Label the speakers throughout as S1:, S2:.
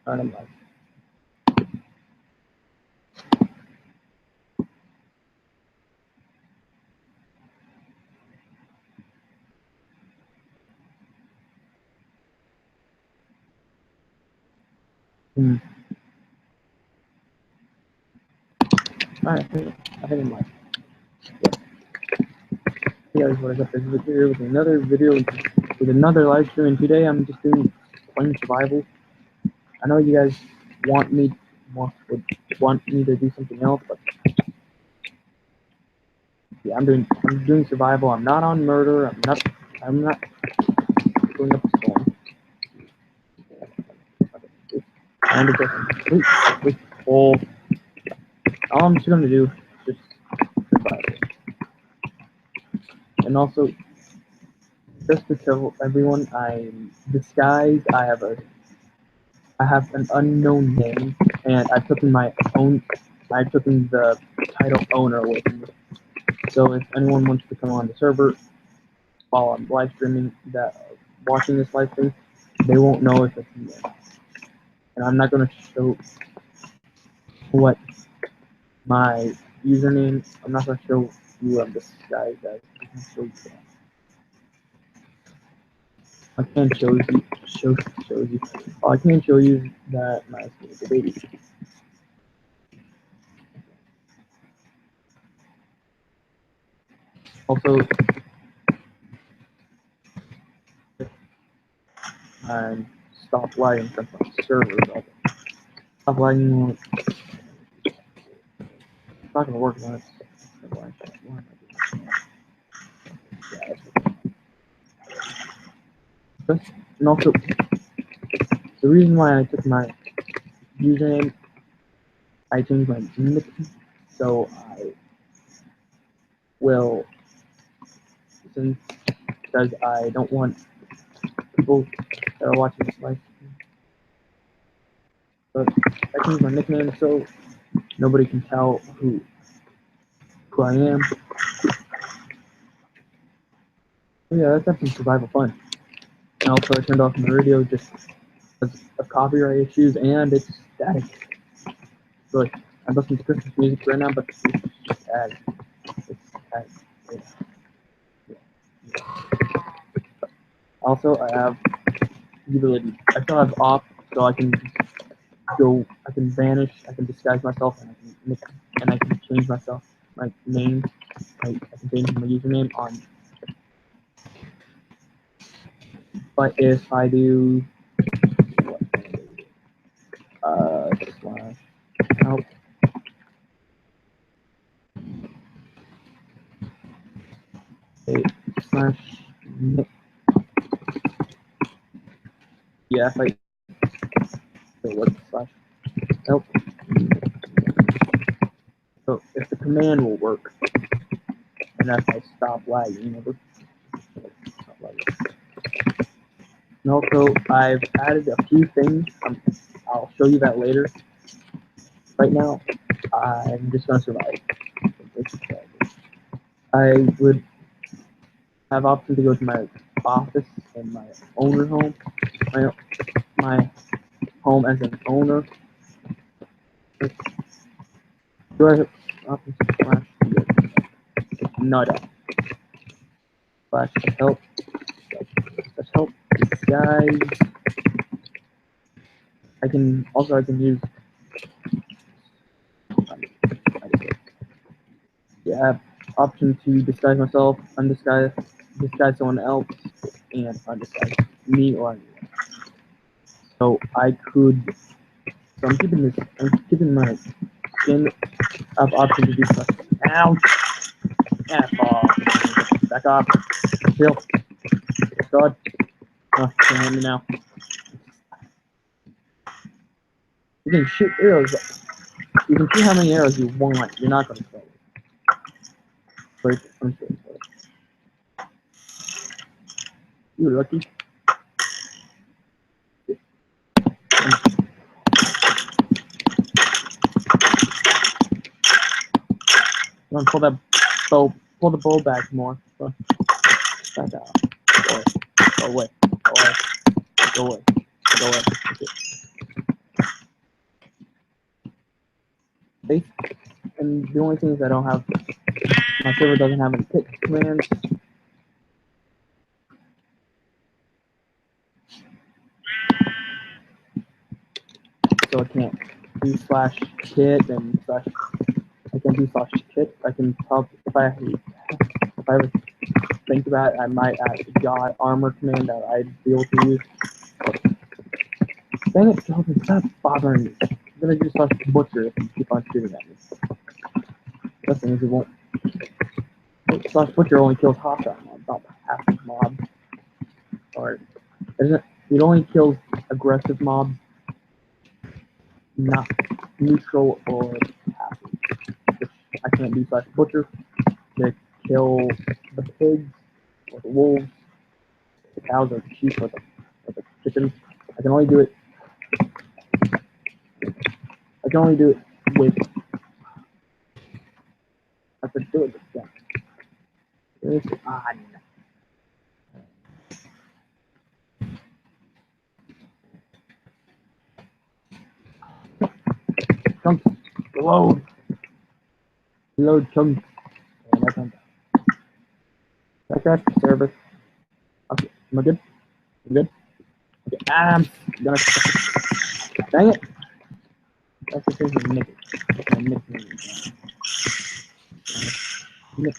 S1: Kind of Alright, I think I'm live. Hey guys, what is up? This is here with another video, with another live stream, and today I'm just doing plain survival. I know you guys would want me to do something else, but yeah, I'm doing survival. I'm not on murder. I'm not going up the storm. And it's a complete full. All I'm just gonna do is just survival. And also, just to tell everyone, I'm disguised. I have an unknown name, and I took in the title owner with me. So if anyone wants to come on the server while I'm live streaming, watching this live stream, they won't know if it's me. And I'm not gonna show what my username. I'm not gonna show you disguised as. I can show you that. I can't show you. Oh, I can't show you that my skin is a baby. Also, and stop lagging from my servers. Stop lagging. It's not gonna work unless. And also, the reason why I took my username, I changed my nickname, so I will, because I don't want people that are watching this live stream. But I changed my nickname so nobody can tell who I am. So yeah, that's definitely survival fun. And also, I turned off my radio just because of copyright issues, and it's static. So like, I'm listening to Christmas music right now, but it's just ad. It's ad. Yeah. Also, I have the ability. I still have off, so I can vanish, I can disguise myself, and I can change myself, my name. I can change my username on. But if I do, slash help. Slash yeah, if I what slash help. So if the command will work, and if I stop lagging, stop lagging. And also, I've added a few things. I'll show you that later. Right now, I'm just gonna survive. I would have option to go to my office and my owner home. My home as an owner. Do I have option slash nut slash help guys? I can use option to disguise myself, disguise someone else, and undisguise me or anyone. So I'm keeping my skin. I have option to do stuff. Ouch! F off. Back off. Chill. God. Oh, can't hit me now. You can shoot arrows. You can shoot how many arrows you want. You're not going to fail. But I'm sure. You're lucky. Come on, pull the bow back more. Back out. Go away. Go away. Go away. Go away. Go away. Okay. They, and the only thing is I don't have, my server doesn't have any pick commands. So I can't do /kit and / I can do /kit. I can probably, if I ever think about it, I might add a god armor command that I'd be able to use. Dang it, Jonathan, stop bothering me. I'm gonna do /butcher if you keep on shooting at me. The thing is, it won't. /butcher only kills hostile mobs, not passive mobs. Or it only kills aggressive mobs, not neutral or passive. Which I can't do /butcher to kill the pigs or the wolves, the cows or the sheep or the chickens. I can only do it. I can only do it with. I could do it with them. It's on. Chunks. Reload. Reload chunks. And that's on. Backtrack. Service. Okay. Am I good? I'm good? Okay. I'm gonna. Dang it. That's the thing with Nick. Nick.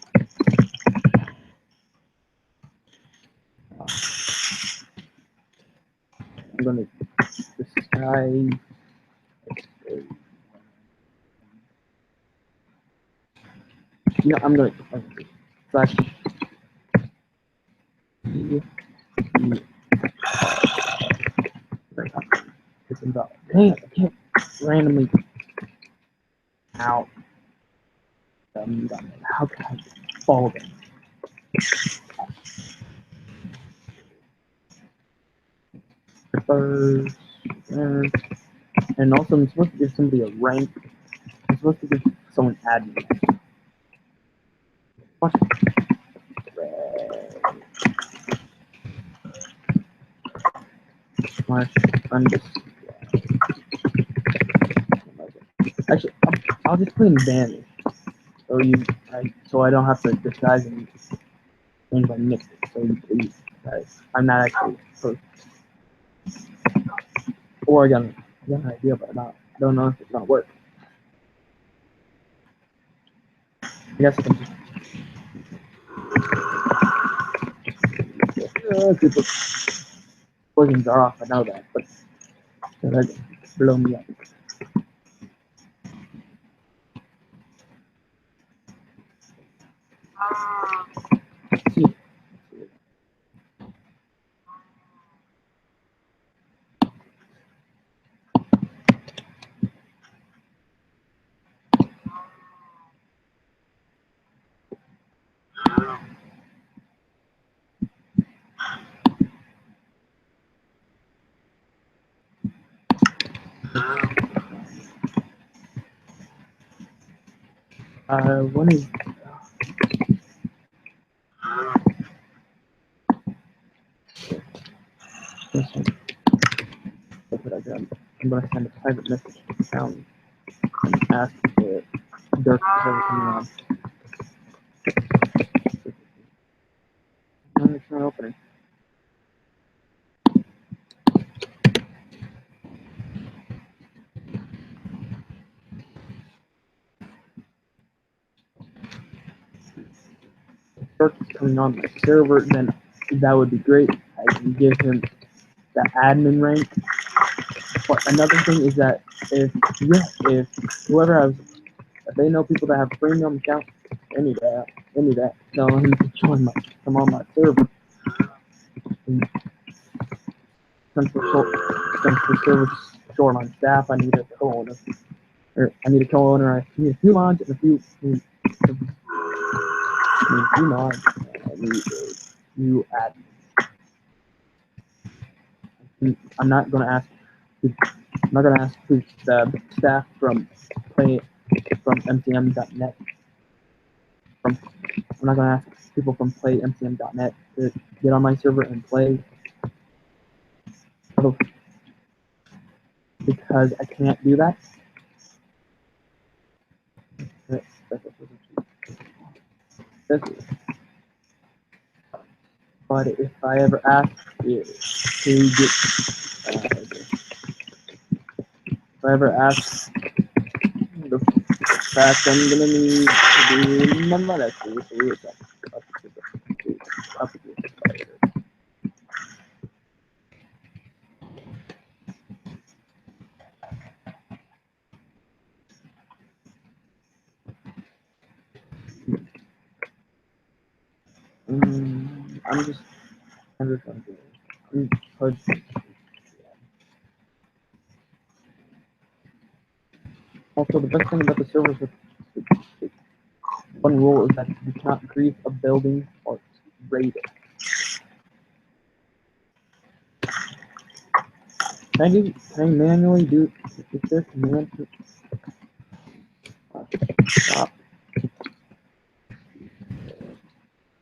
S1: I'm gonna. This guy. You know, I'm gonna. Slash. Dang it, I can't randomly. Ow. How can I fall them? First, and also I'm supposed to give somebody a rank. I'm supposed to give someone admin. What? Slash Actually, I'll just put in vanish, so I don't have to disguise and change my nick. So I'm not actually first. Or I got an idea, but I don't know if it's gonna work. I guess I can just. People poisons are off. I know that, but that blow me up. See. One is. That's what I did. I'm gonna send a private message to the town and ask if Dirk is ever coming on. No, it's not opening. If Dirk is coming on my server, then that would be great. I can give him the admin rank. But another thing is that if whoever has, if they know people that have premium accounts, they need that. Tell him to come on my server. And since the server's short on staff, I need a co-owner. I need a few mods and a few mods. I need a few admins. I'm not gonna ask the staff from MCM.net. I'm not gonna ask people from PlayMCM.net to get on my server and play because I can't do that. this is. But if I ever ask it to get, if I ever ask the fact I'm gonna need to do my lettuce, up to I'm just also the best thing about the servers with one rule is that you cannot grief a building or raid it. Can I manually do? Is there command to stop?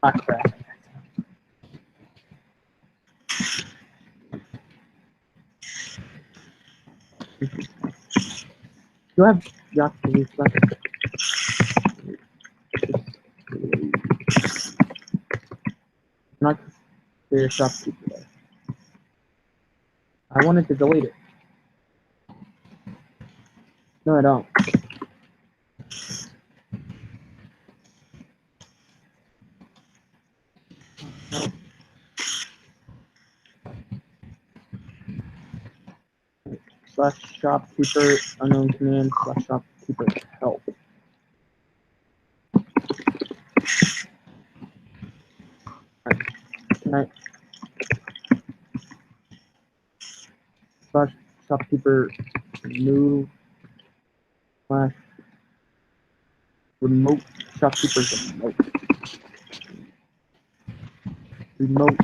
S1: Ah, crap. Do I have Jack police left? Not clear shopkeeper there. I wanted to delete it. No, I don't. Slash shopkeeper unknown command slash shopkeeper help. Alright. Can I slash shopkeeper new slash remote shopkeeper's remote.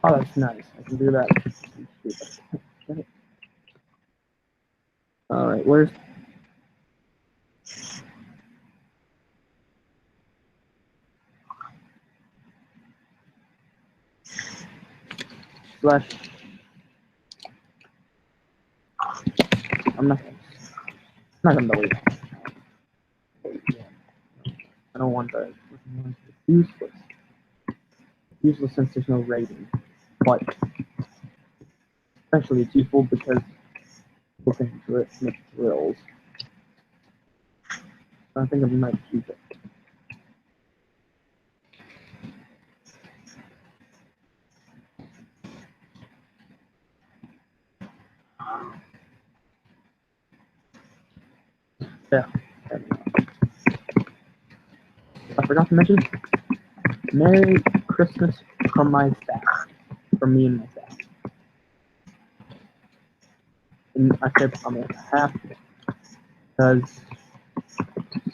S1: Oh, that's nice. I can do that. Alright, where's slash I'm not gonna delete it. I don't want that. It's useless. Useless since there's no rating. But especially it's useful because people can make drills. So I think I might keep it. Yeah. I forgot to mention, Merry Christmas from my staff. From me and my staff. And I said I'm gonna have to because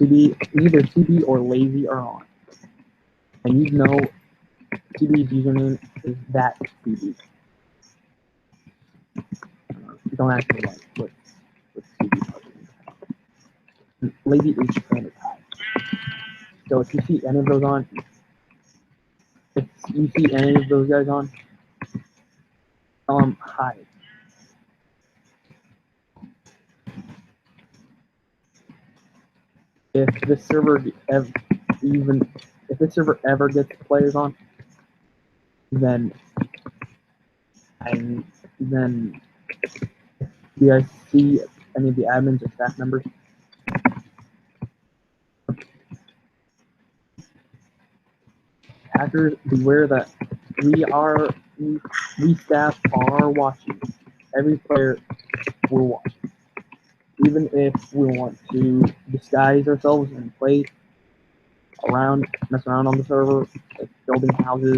S1: either CB or Lazy are on. And you know CB's username is that CB. Don't ask me what CB is. Lazy is standard high. So if you see any of those on, if you see any of those guys on, hi. If this server if this server ever gets players on, then you guys see any of the admins or staff members, hackers, beware that we staff are watching. Every player will watch. Even if we want to disguise ourselves and play around, mess around on the server, like building houses,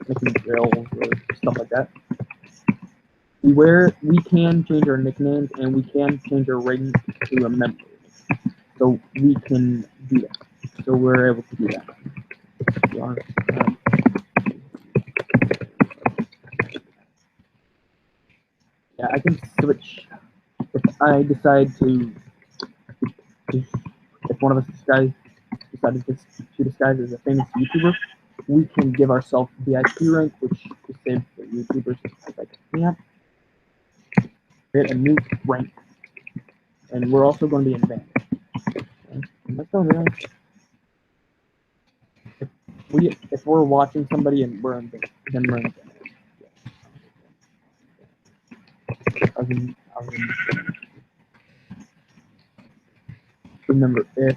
S1: making drills, or stuff like that. We can change our nicknames and we can change our rating to a member. So we can do that. So we're able to do that. Yeah, I can switch if I decide to. If one of us decided to disguise as a famous YouTuber, we can give ourselves VIP rank, which is saved for YouTubers. Like, yeah, create a new rank. and we're also going to be in Vanish. Okay? And that's going right. If we're watching somebody and we're in Vanish, then we're in Vanish. I was in Remember, if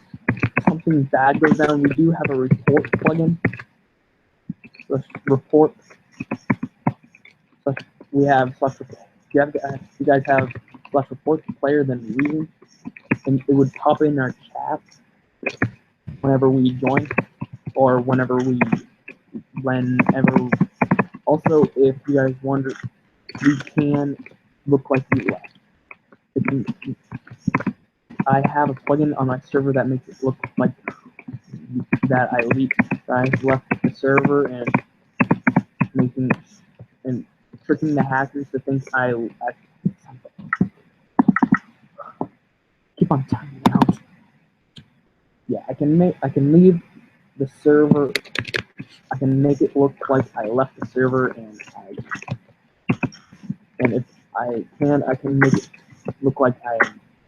S1: something bad goes down, we do have a report plugin. Report. We have slash report. You guys have slash report player then reason, and it would pop in our chat whenever we join, or whenever. Also, if you guys wonder, we can look like we left. I have a plugin on my server that makes it look like that I left the server and tricking the hackers to think I keep on timing out. Yeah, I can leave the server. I can make it look like I left the server, and if I can make it look like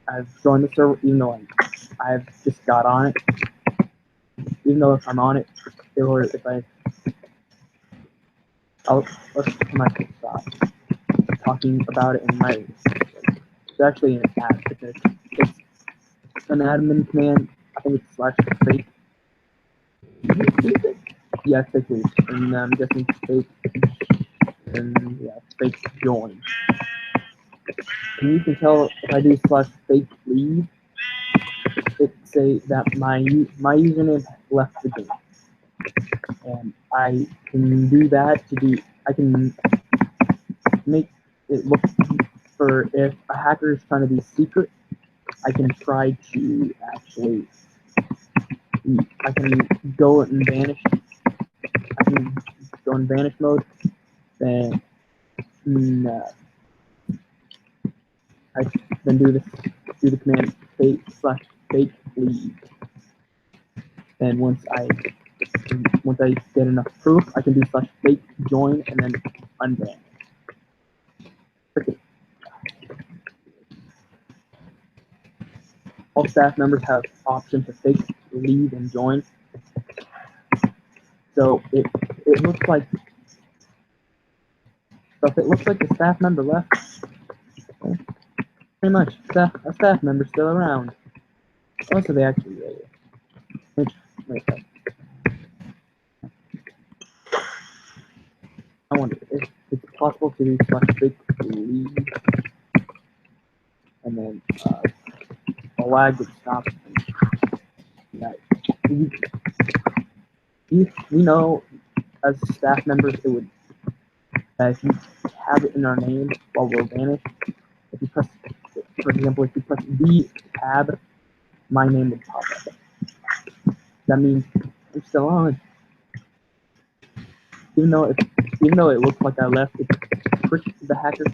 S1: I've joined the server, even though I've just got on it. Even though if I'm on it, or if let's stop talking about it in my. It's actually an it's an admin command. I think it's /fake. Yeah, it's fake leave, and I'm guessing fake. And yeah, fake join. And you can tell if I do /fake leave, it say that my username left the game, and I can do that I can make it look for if a hacker is trying to be secret. I can try to actually. I can go in vanish. I can go in vanish mode. Then I then do the command fake leave. And once I get enough proof, I can do /fake join and then unban. Okay. All staff members have option to fake leave and join. So it looks like. So if it looks like the staff member left, okay, pretty much a staff member still around. Also, they actually. Wait. I wonder if it's possible to do /fake leave, and then a lag would stop. Yeah, we know as staff members it would. If you have it in our name while we're vanished, if you press, for example, if you press the tab, my name would pop up. That means I'm still on. Even though it looks like I left, it tricks the hacker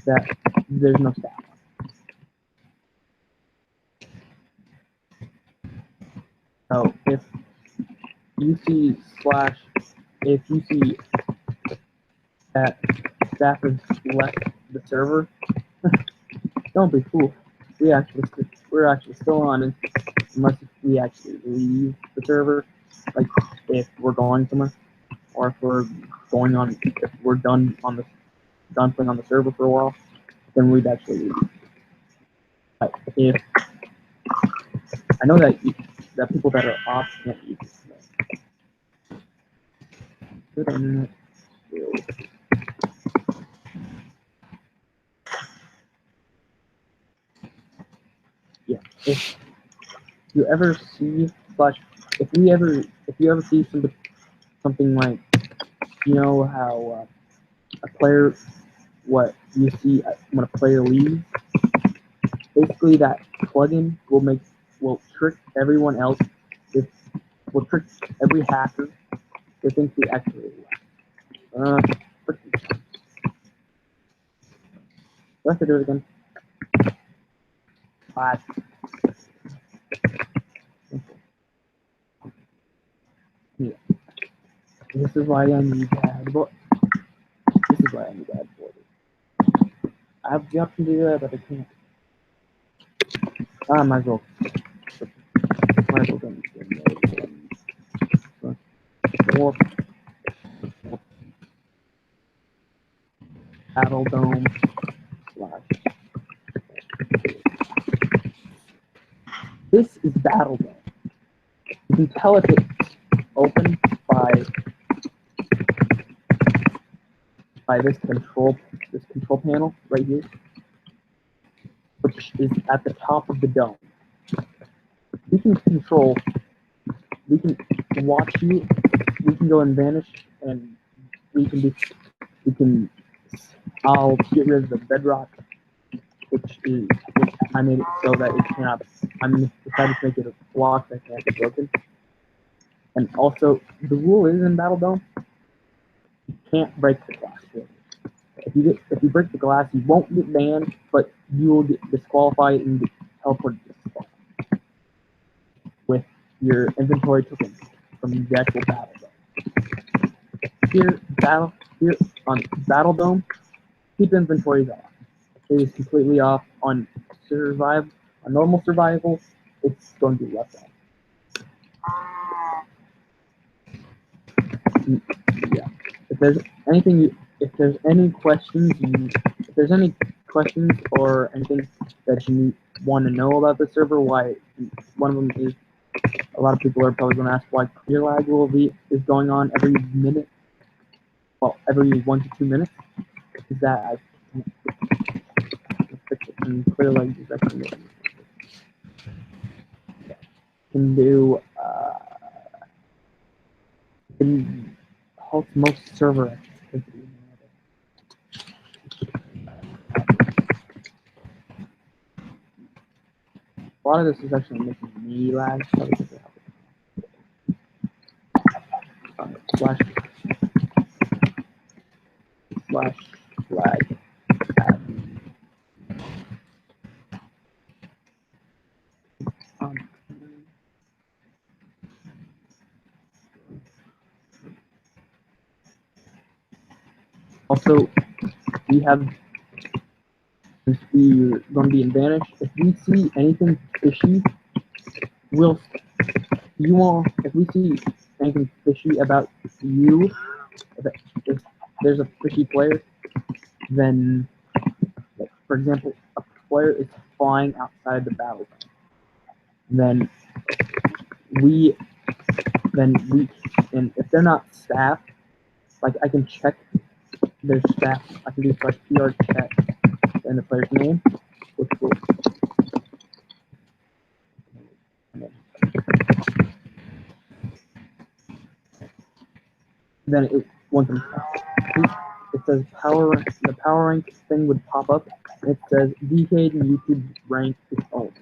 S1: that there's no staff. So if you see that staff has left the server, don't be fooled. We're actually still on, unless we actually leave the server, like if we're going somewhere, or if we're done playing on the server for a while, then we'd actually leave. But if I know that people that are off can't use it. Good internet. Yeah. If you ever see if you ever see something like, you know how a player, what you see when a player leaves, basically that plugin will trick everyone else. It will trick every hacker to think we actually left. Do I have to do it again? Yeah. This is why I need bad boy. This is why I need bad boy. I have the option to do that, but I can't. Might as well. Might as well go. Or Battle Dome slash. This is Battle Dome. You can tell if it's open by this control panel right here, which is at the top of the dome. We can control. We can watch you. We can go and vanish, and we can do. We can. I'll get rid of the bedrock, which I made it so that it cannot. I'm decided to make it a block that can't be broken. And also, the rule is in Battle Dome, you can't break the glass. If you break the glass, you won't get banned, but you will get disqualified and get teleported to the spot with your inventory token from the actual Battle Dome. Here on Battle Dome, keep inventories off. It is completely off on normal survival. It's going to be left on. Yeah. If there's any questions or anything that you want to know about the server, why one of them is a lot of people are probably going to ask why clear lag is going on every minute, well, every 1 to 2 minutes. Is that I fix it, and clear lag is actually can do can halt most server activity. A lot of this is actually making me lag. Slash lag. Also, we have, since we're going to be in Vanish, if we see anything fishy, if we see anything fishy about you, if there's a fishy player, then, for example, a player is flying outside the battle zone, then and if they're not staffed, like I can check their staff, I can do PR check and the player's name, which will then it says the power rank thing would pop up, and it says DK and YouTube rank is owned.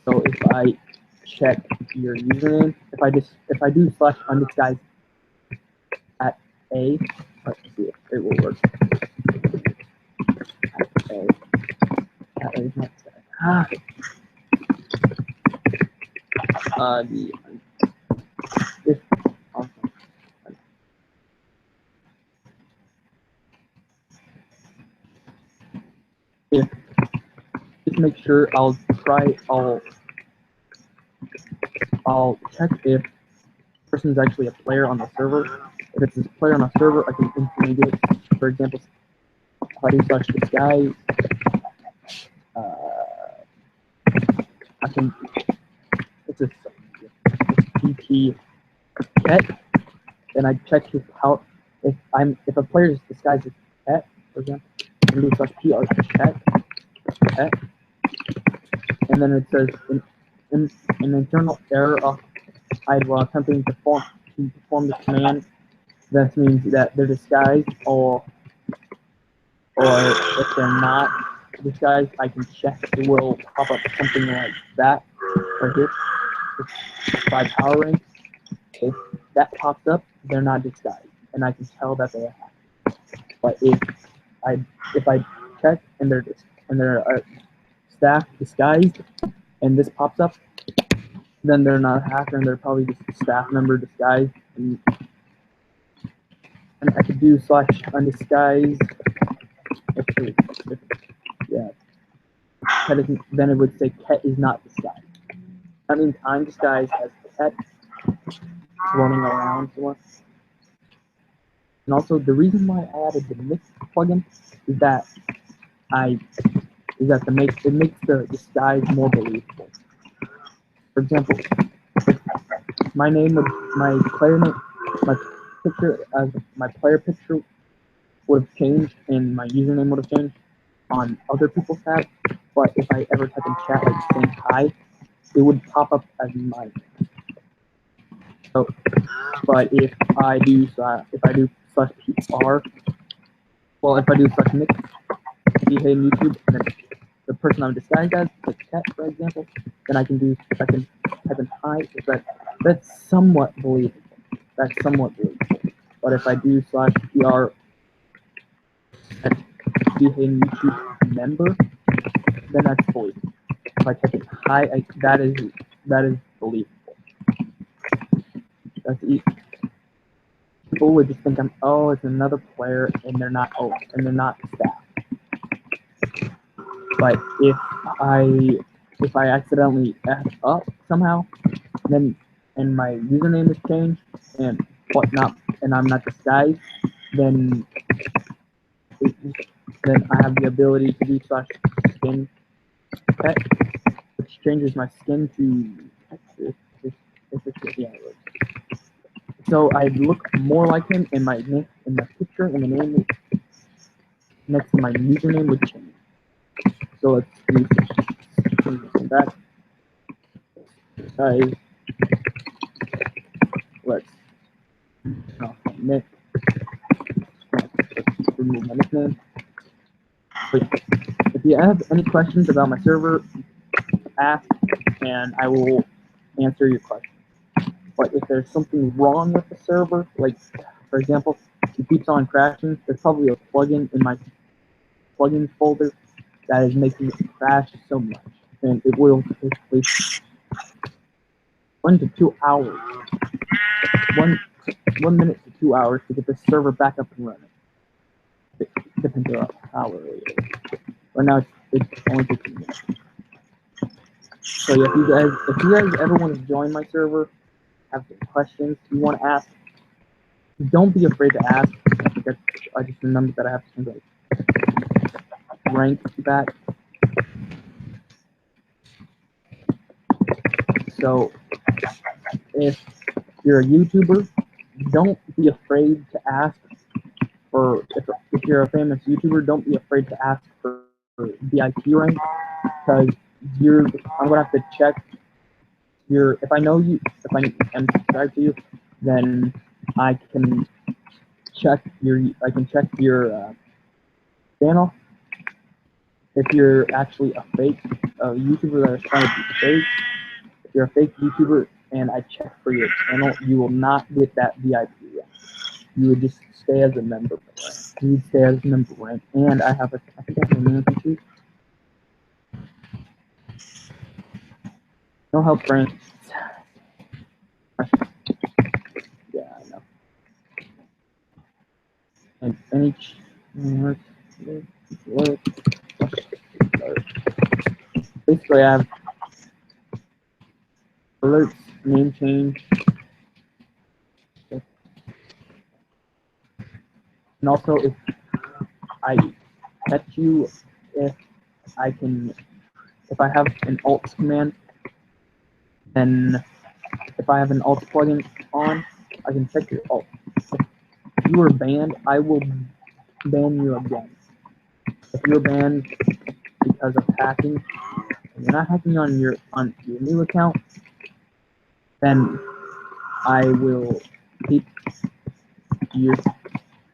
S1: So if I check your username, if I do slash undisguised at A, let's see if it will work. At A is not just make sure I'll check if the person's actually a player on the server. If it's a player on a server, I can instantly do it. For example, if I do slash disguise, I can, it's a GT pet, and I check if a player is disguised as pet, for example, I can do slash PR pet, and then it says an internal error occupied while attempting to perform the command. That means that they're disguised, or if they're not disguised, I can check. It will pop up something like that right here. By power rank. If that pops up, they're not disguised, and I can tell that they are hacked. But if I check and they're staff disguised, and this pops up, then they're not a hacker, and they're probably just a staff member disguised. And I could do slash undisguised. Yeah. then it would say Ket is not disguised. That means I'm disguised as Ket running around somewhere. And also, the reason why I added the mix plugin is that it makes the disguise more believable. For example, my player name, my picture as my player picture would have changed and my username would have changed on other people's tabs. But if I ever type in chat like saying hi, it would pop up as mine. So, but if I do /PR, well, if I do /mix in YouTube, and then the person I'm disguised as, like Ket, for example, then I can type in hi. That's somewhat believable. But if I do /PR and YouTube member, then that's believable. If I type in hi, that is believable. That's easy. People would just think it's another player, and they're not staff. But if I accidentally F up somehow, then and my username is changed and I'm not disguised, then I have the ability to do /skin Ket, which changes my skin to so I look more like him, and my picture and the name next to my username would change. So let's do that. Guys, let's remove my nickname. But if you have any questions about my server, ask, and I will answer your question. But if there's something wrong with the server, like for example, it keeps on crashing, there's probably a plugin in my plugin folder that is making it crash so much, and it will take 1 to 2 hours, 1 minute to 2 hours to get the server back up and running. It depends on how early it is. Right now it's only 15 minutes. So yeah, if you guys ever want to join my server, have some questions you want to ask, don't be afraid to ask. I just remembered that I have to rank that. So if you're a YouTuber, don't be afraid to ask for if you're a famous YouTuber, don't be afraid to ask for VIP rank, because I'm gonna have to check if I know you, if I am subscribed to you, then I can check your channel. If you're actually a fake YouTuber that is trying to be fake, if you're a fake YouTuber and I check for your channel, you will not get that VIP rank. You would just stay as a member rank. You would stay as a member rank. And I forgot my name too. No help, Frank. Yeah, I know. And any basically I have alerts, name change, and also if I catch you, if I have an alt command, then if I have an alt plugin on, I can check your alt. If you are banned, I will ban you again. If you're banned because of hacking, and you're not hacking on your new account, then I will keep your.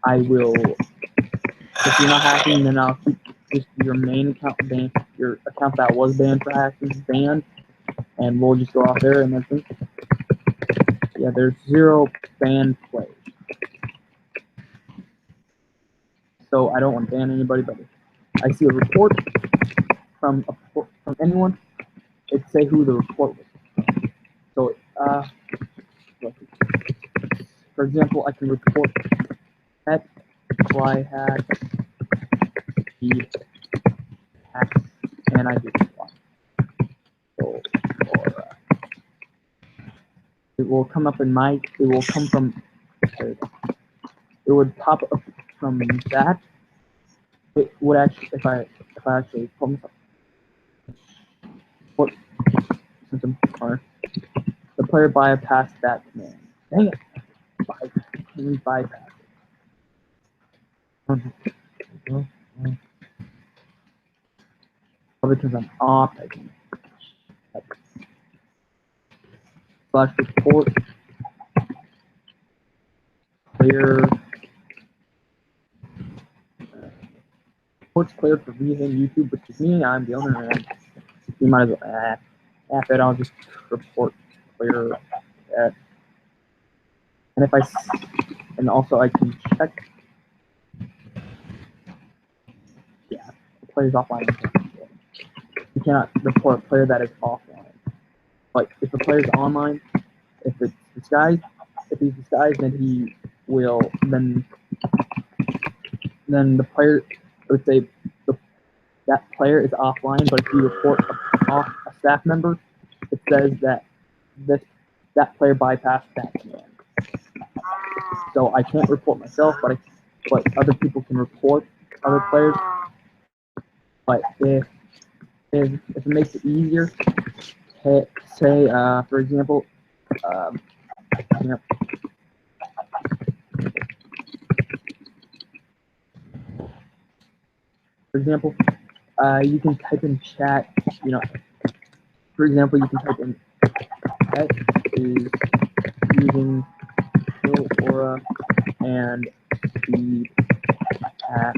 S1: If you're not hacking, then I'll keep just your main account banned, your account that was banned for hacking banned, and we'll just go off there and that's it. Yeah, there's 0 banned players. So I don't want to ban anybody, but if I see a report from anyone, it'd say who the report was. So for example, I can report @flyhack he hacks and I do this one. So, it will come up in my. It will come from. It would pop up from that. It would actually, if I actually pull myself, what since I'm or the player bypassed that command. Dang it! Bypass. Probably because I'm off. I can slash report clear. Reports cleared for reason YouTube, which is me. I'm the owner, and you might as well. After it, I'll just report clear. And if and also I can check. Yeah, the player's offline. You cannot report a player that is offline. But if the player's online, if it's disguised, if he's disguised, then he will. Then the player, I would say, that player is offline. But if you report a staff member, it says that that player bypassed that command. So I can't report myself, but other people can report other players. But if it makes it easier, say for example, you know, for example, you can type in chat. You know, for example, you can type in pet is using Aura and speed at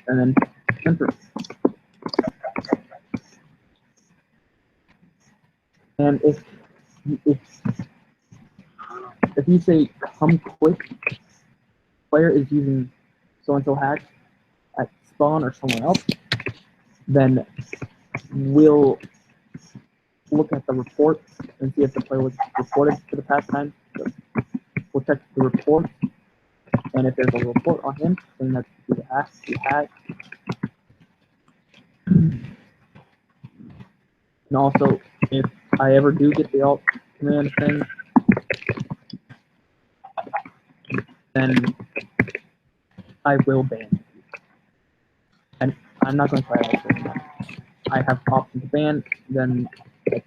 S1: and then enter. And if you say come quick, player is using so-and-so hack at spawn or someone else, then we'll look at the report and see if the player was reported for the past time. So we'll check the report, and if there's a report on him saying that he hacked. And also, if I ever do get the alt command thing, then I will ban you. And I'm not going to try that. I have option to ban, then I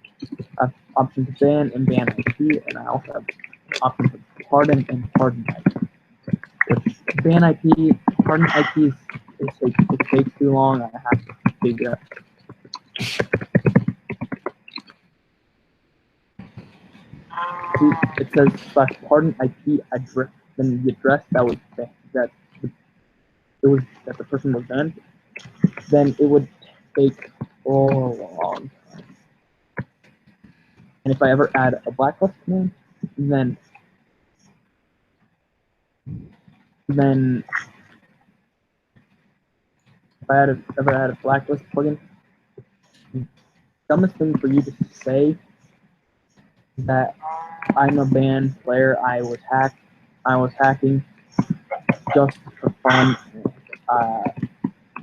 S1: have option to ban and ban IP, and I also have option to pardon and pardon IP. Which ban IP, pardon IP it takes too long. I have to figure out. See, it says / pardon IP address, then the address that the person was banned, then it would take a long time. And if I ever add a blacklist command, then if I ever add a blacklist plugin, the dumbest thing for you to say that I'm a banned player, I was hacking just for fun.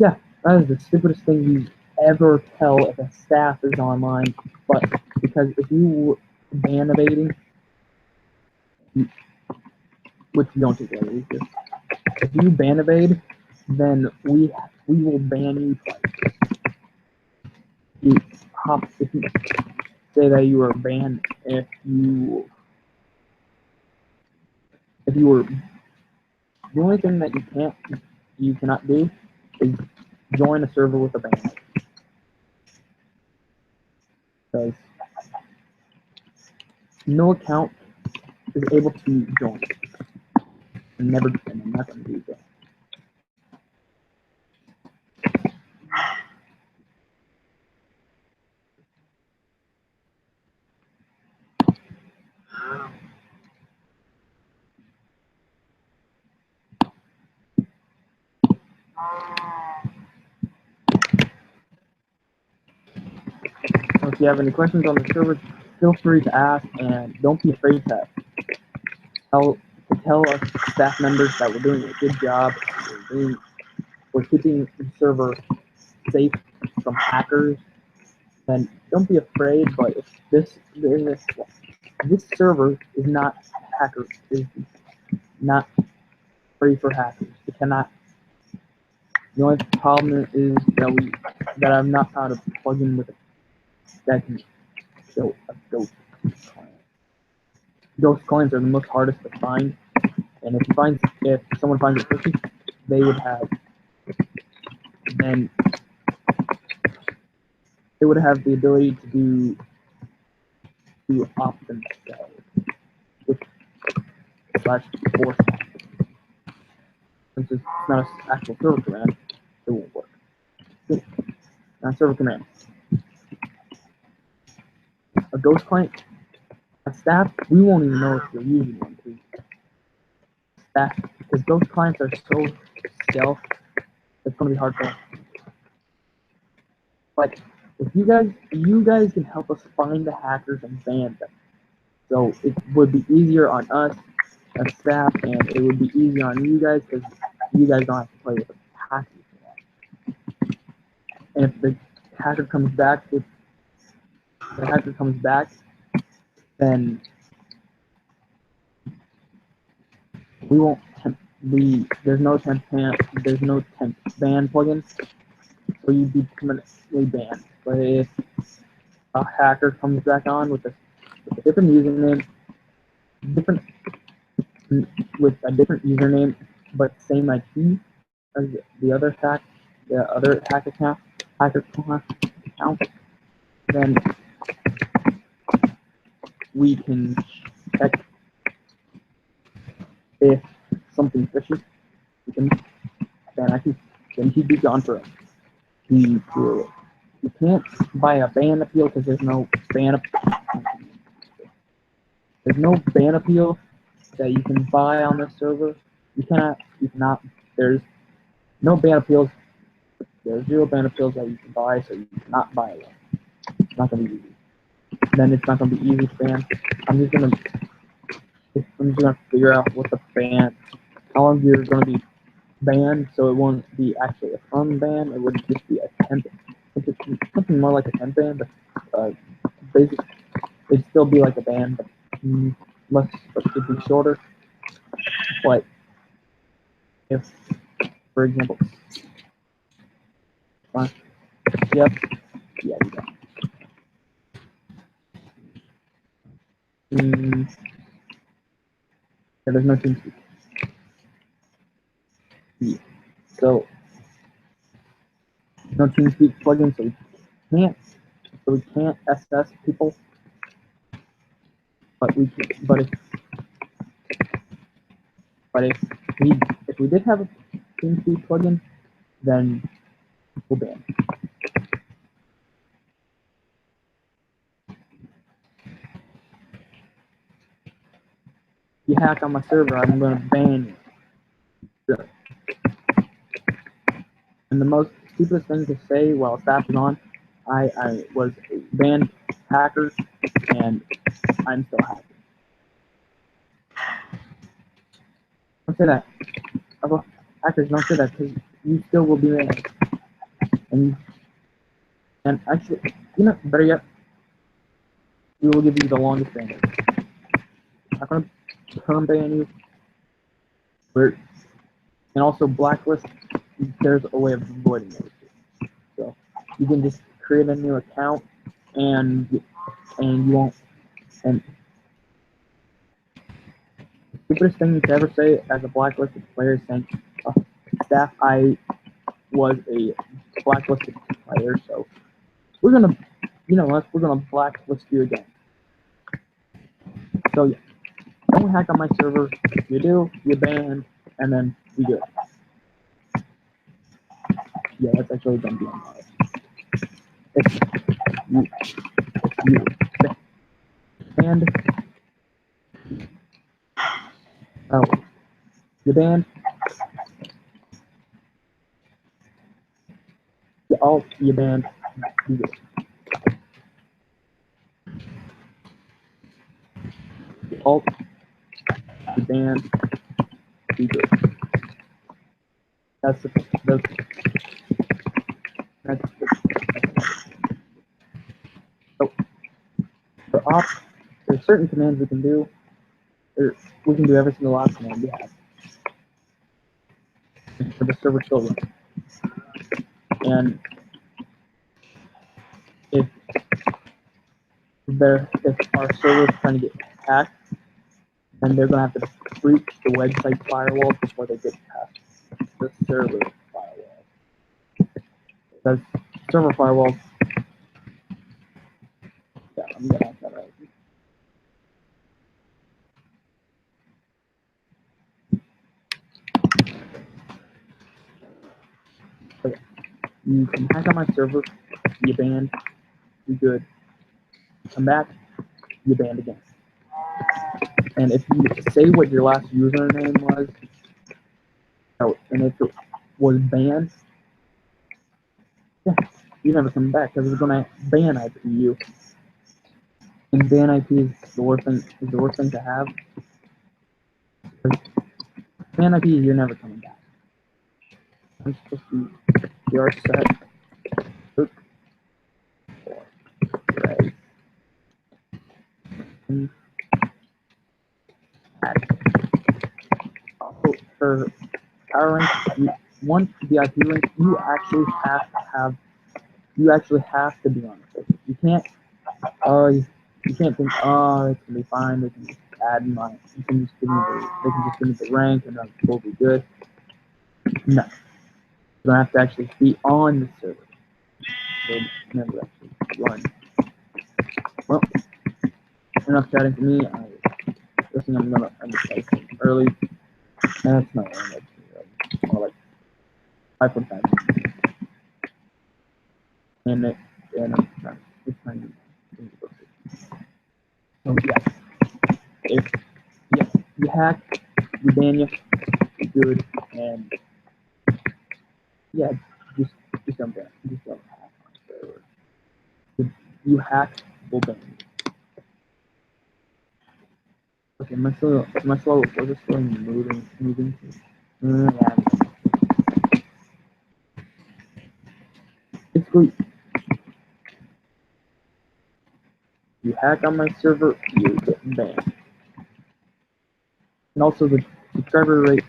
S1: Yeah, that is the stupidest thing you ever tell if a staff is online. But because if you were ban evading, which you don't do very easy, if you ban evade, then we will ban you twice. If you say that you were banned, if you were, the only thing that you cannot do is join a server with a ban. Because no account is able to join. And I'm not going to do that. So if you have any questions on the server, feel free to ask, and don't be afraid to tell us staff members that we're doing a good job. We're keeping the server safe from hackers. Then don't be afraid. But if this server is not is not free for hackers. It cannot. The only problem is that I'm not found a plugin with it that can show a ghost client. Ghost clients are the most hardest to find, and if someone finds it quickly, they would have then they would have the ability to opt themselves with /force. Since it's not an actual server command, it won't work. Not server command. A ghost client, a staff, we won't even know if you're using one because ghost clients are so stealth. It's gonna be hard for us. But if you guys can help us find the hackers and ban them. So it would be easier on us as staff, and it would be easier on you guys because you guys don't have to play with the hackers. And if the hacker comes back, then we won't there's no temp ban plugin, so you'd be permanently banned. But if a hacker comes back on with a different username, with a different username but same IP as the other hack account, then we can check if something's fishy. Then he'd be gone forever. You can't buy a ban appeal because there's no ban appeal that you can buy on this server. There's no ban appeals. There's 0 ban appeals that you can buy, so you cannot buy one. It's not gonna be easy. Then it's not gonna be easy to ban. I'm just gonna figure out what the ban, how long you're gonna be banned, so it won't be actually a fun ban. It would just be a temp, something more like a temp ban, but basically it'd still be like a ban, but it'd be shorter. But if, for example, yep, yeah, we got. There's no TeamSpeak. Yeah. So no TeamSpeak plugin, so we can't SS people. But if we did have a TeamSpeak plugin, then we'll ban. You hack on my server, I'm gonna ban you. And the most stupidest thing to say while staff is on, I was banned hackers, and I'm still hacked. Don't say that. Hackers, don't say that, because you still will be banned. And actually, better yet, we will give you the longest ban. I'm not gonna term ban you. And also blacklist, there's a way of avoiding those. So you can just create a new account, and you won't. And the stupidest thing you could ever say as a blacklisted player is saying, "Staff, I was a blacklisted player, so we're gonna, we're gonna blacklist you again." So yeah, don't hack on my server. If you do, you're banned, and then we do it. Yeah, that's actually gonna be on my. If you banned, you're banned. You're banned. You do it. Alt, be banned, be good. That's so for ops, there's certain commands we can do. We can do every single op command we have for the server still running. And if our server is trying to get hacked, then they're gonna have to breach the website firewall before they get past the server firewall. Because server firewalls, yeah, I'm gonna have that right. Okay. You can hack on my server, you banned, you good. Come back, you banned again. And if you say what your last username was, and if it was banned, yeah, you never come back because it's gonna ban IP you. And ban IP is the worst thing to have. Ban IP, you're never coming back. I'm supposed to be our set. Oops. Right. And also for power rank, once the IP rank, you actually have to be on it. You can't think, oh, it's gonna be fine. They can just add my, they can just give me the rank and we'll be good. No, you're gonna have to actually be on the server. So never actually run. Well, enough chatting for me. I think I'm gonna end the session early. That's not really more like 5.5. And it's fine. So yeah, if you hack, you ban you good, and yeah, just don't ban, just don't hack on the server. If you hack, we'll ban you. Okay, my slow, was it slowly moving? Yeah. Basically, you hack on my server, you get banned. And also the subscriber rate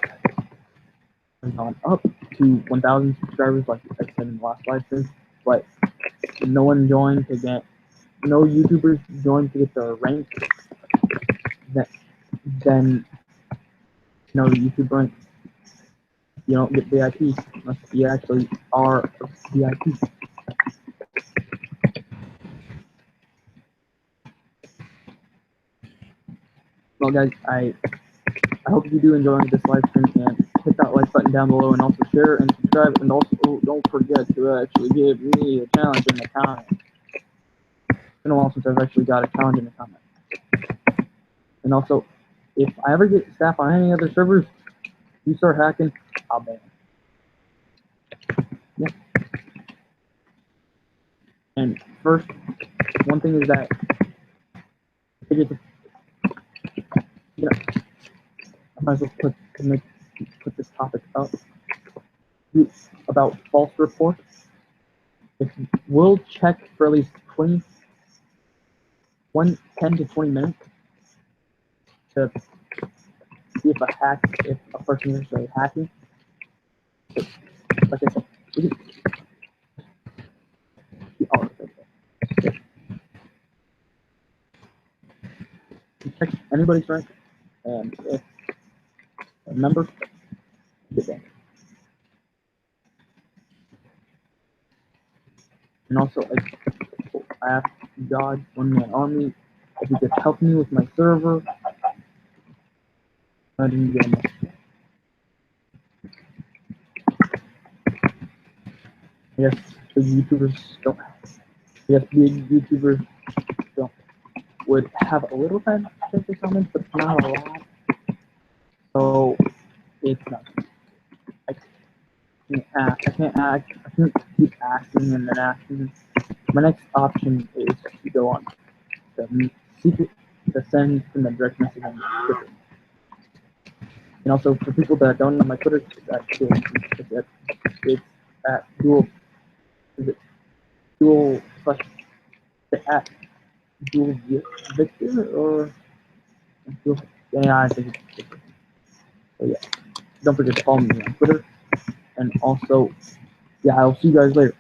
S1: has gone up to 1,000 subscribers, like I said in the last live stream, but no YouTubers joined to get the rank. Then no YouTube rank. You don't get VIP unless you actually are a VIP. Well, guys, I hope you do enjoy this live stream, and hit that like button down below, and also share and subscribe, and also don't forget to actually give me a challenge in the comments. It's been a while since I've actually got a challenge in the comments. And also, if I ever get staff on any other servers, you start hacking, I'll ban. Yeah. And first, one thing is that I might as well put this topic up about false reports. We'll check for at least 10 to 20 minutes to see if a person is actually hacking. Like I said, we can check anybody's rank, and if a member, get banned. And also, I asked God, one man army, if he could help me with my server. I didn't get him. I guess the YouTubers don't. I guess big YouTubers would have a little time to check the comments, but not a lot. So it's not. I can't keep asking and then asking. My next option is to go on the secret to send from the direct message on the description. And also for people that don't know my Twitter, it's at dual. Is it dual slash at dual Victor or dual? Yeah, I think it's Victor. So yeah, don't forget to follow me on Twitter, and also yeah, I'll see you guys later.